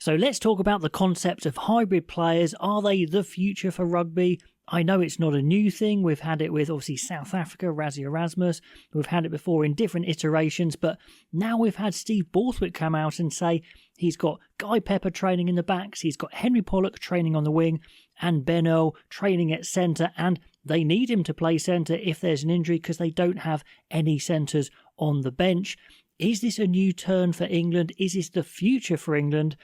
So let's talk about the concept of hybrid players. Are they the future for rugby? I know it's not a new thing. We've had it with, obviously, South Africa, Rassie Erasmus. We've had it before in different iterations, but now we've had Steve Borthwick come out and say he's got Guy Pepper training in the backs, he's got Henry Pollock training on the wing, and Ben Earl training at centre, and they need him to play centre if there's an injury because they don't have any centres on the bench. Is this a new turn for England? Is this the future for England?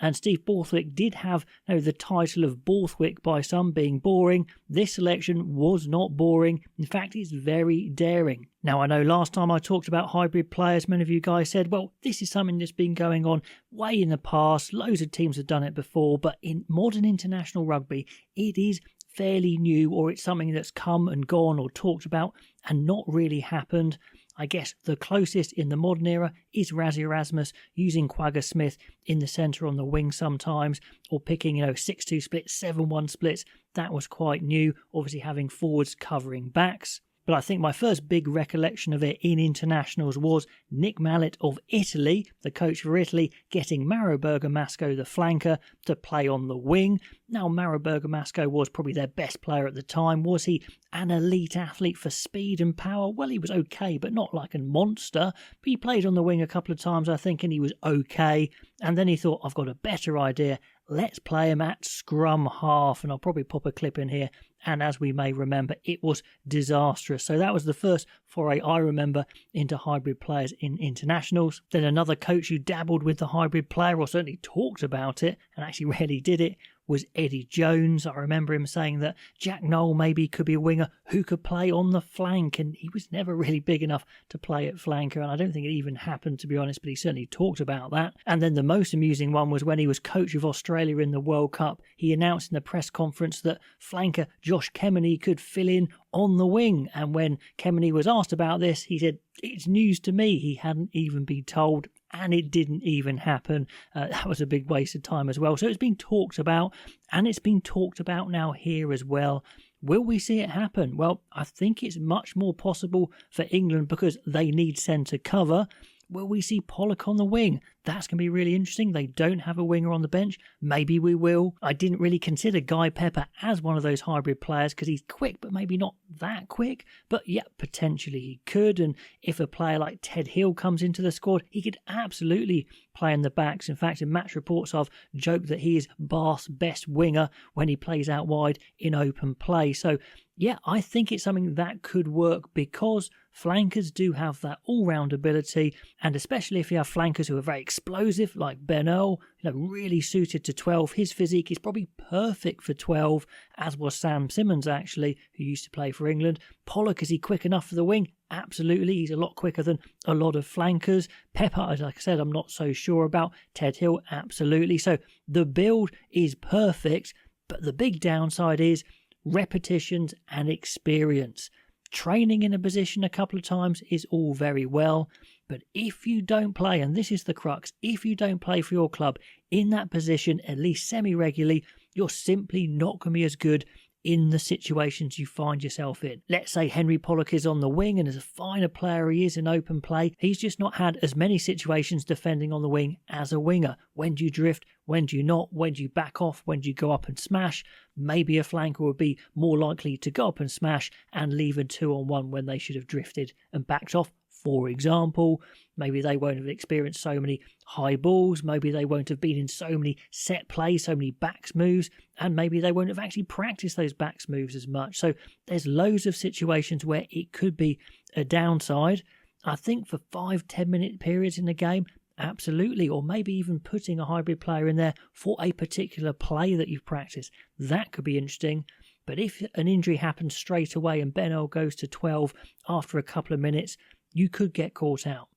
And Steve Borthwick did have the title of Borthwick by some being boring. This selection was not boring. In fact, it's very daring. Now, I know last time I talked about hybrid players, many of you guys said, well, this is something that's been going on way in the past. Loads of teams have done it before, but in modern international rugby, it is fairly new, or it's something that's come and gone or talked about and not really happened. I guess the closest in the modern era is Rassie Erasmus using Quagga Smith in the centre on the wing sometimes, or picking 6-2 splits, 7-1 splits. That was quite new, obviously having forwards covering backs. But I think my first big recollection of it in internationals was Nick Mallet of Italy, the coach for Italy, getting Mauro Bergamasco, the flanker, to play on the wing. Now, Mauro Bergamasco was probably their best player at the time. Was he an elite athlete for speed and power? Well, he was okay, but not like a monster. But he played on the wing a couple of times, I think, and he was okay. And then he thought, I've got a better idea. Let's play him at scrum half. And I'll probably pop a clip in here. And as we may remember, it was disastrous. So that was the first foray I remember into hybrid players in internationals. Then another coach who dabbled with the hybrid player, or certainly talked about it and actually rarely did it, was Eddie Jones. I remember him saying that Jack Noel maybe could be a winger who could play on the flank, and he was never really big enough to play at flanker, and I don't think it even happened, to be honest, but he certainly talked about that. And then the most amusing one was when he was coach of Australia in the World Cup. He announced in the press conference that flanker Josh Kemeny could fill in on the wing, and when Kemeny was asked about this, he said, it's news to me. He hadn't even been told, and it didn't even happen. That was a big waste of time as well. So it's been talked about, and it's been talked about now here as well. Will we see it happen? Well, I think it's much more possible for England because they need centre cover. Will we see Pollock on the wing? That's going to be really interesting. They don't have a winger on the bench. Maybe we will. I didn't really consider Guy Pepper as one of those hybrid players because he's quick, but maybe not that quick. But yeah, potentially he could. And if a player like Ted Hill comes into the squad, he could absolutely play in the backs. In fact, in match reports, I've joked that he is Bath's best winger when he plays out wide in open play. So yeah, I think it's something that could work because flankers do have that all-round ability, and especially if you have flankers who are very explosive, like Ben Earl, really suited to 12. His physique is probably perfect for 12, as was Sam Simmons, actually, who used to play for England. Pollock, is he quick enough for the wing? Absolutely. He's a lot quicker than a lot of flankers. Pepper, like I said, I'm not so sure about. Ted Hill, absolutely. So the build is perfect, but the big downside is repetitions and experience. Training in a position a couple of times is all very well, but if you don't play, and this is the crux, if you don't play for your club in that position at least semi-regularly, you're simply not going to be as good in the situations you find yourself in. Let's say Henry Pollock is on the wing, and as a fine a player he is in open play, he's just not had as many situations defending on the wing as a winger. When do you drift? When do you not? When do you back off? When do you go up and smash? Maybe a flanker would be more likely to go up and smash and leave a 2-on-1 when they should have drifted and backed off. For example, maybe they won't have experienced so many high balls, maybe they won't have been in so many set plays, so many backs moves, and maybe they won't have actually practiced those backs moves as much. So there's loads of situations where it could be a downside. I think for 5-10 minute periods in the game, absolutely, or maybe even putting a hybrid player in there for a particular play that you've practiced. That could be interesting. But if an injury happens straight away and Ben Earl goes to 12 after a couple of minutes, you could get caught out.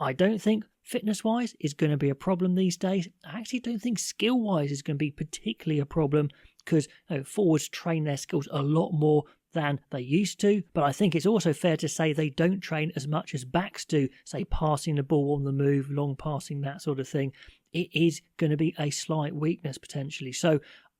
I don't think fitness-wise is going to be a problem these days. I actually don't think skill-wise is going to be particularly a problem because forwards train their skills a lot more than they used to. But I think it's also fair to say they don't train as much as backs do, say passing the ball on the move, long passing, that sort of thing. It is going to be a slight weakness potentially. So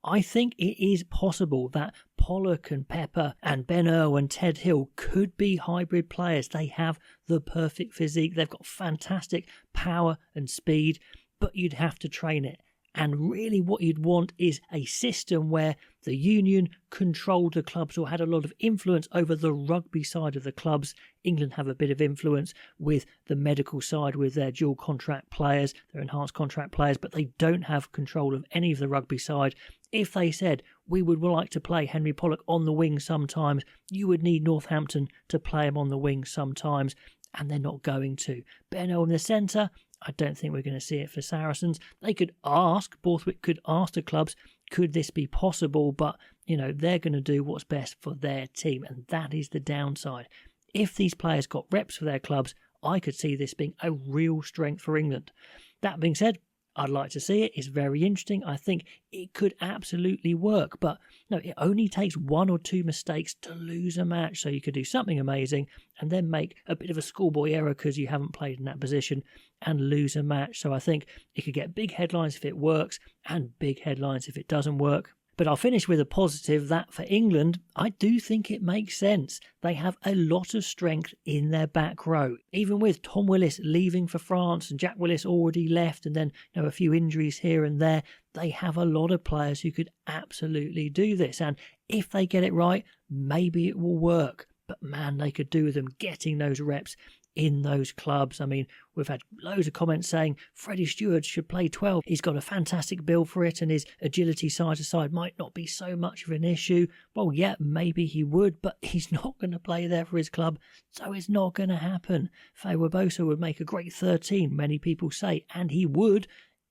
I think it is possible that Pollock and Pepper and Ben Earl and Ted Hill could be hybrid players. They have the perfect physique. They've got fantastic power and speed, but you'd have to train it. And really what you'd want is a system where the union controlled the clubs or had a lot of influence over the rugby side of the clubs. England have a bit of influence with the medical side with their dual contract players, their enhanced contract players, but they don't have control of any of the rugby side. If they said, we would like to play Henry Pollock on the wing sometimes, you would need Northampton to play him on the wing sometimes, and they're not going to. Benno in the centre, I don't think we're going to see it for Saracens. They could ask, Borthwick could ask the clubs, could this be possible? But, they're going to do what's best for their team, and that is the downside. If these players got reps for their clubs, I could see this being a real strength for England. That being said, I'd like to see it. It's very interesting. I think it could absolutely work. But no, it only takes 1 or 2 mistakes to lose a match. So you could do something amazing and then make a bit of a schoolboy error because you haven't played in that position and lose a match. So I think it could get big headlines if it works and big headlines if it doesn't work. But I'll finish with a positive that for England, I do think it makes sense. They have a lot of strength in their back row. Even with Tom Willis leaving for France and Jack Willis already left and then a few injuries here and there, they have a lot of players who could absolutely do this. And if they get it right, maybe it will work. But man, they could do with them getting those reps in those clubs. I mean, we've had loads of comments saying Freddie Stewart should play 12. He's got a fantastic build for it and his agility side to side might not be so much of an issue. Well, yeah, maybe he would, but he's not going to play there for his club, so it's not going to happen. Faye-Wabosa would make a great 13, many people say, and he would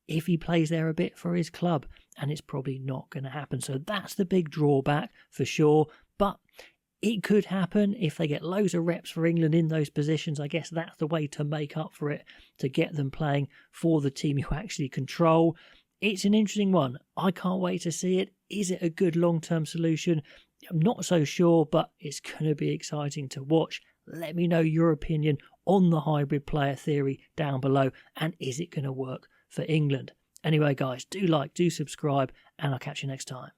if he plays there a bit for his club, and it's probably not going to happen. So that's the big drawback for sure, but it could happen if they get loads of reps for England in those positions. I guess that's the way to make up for it, to get them playing for the team you actually control. It's an interesting one. I can't wait to see it. Is it a good long-term solution? I'm not so sure, but it's going to be exciting to watch. Let me know your opinion on the hybrid player theory down below, and is it going to work for England? Anyway, guys, do like, do subscribe, and I'll catch you next time.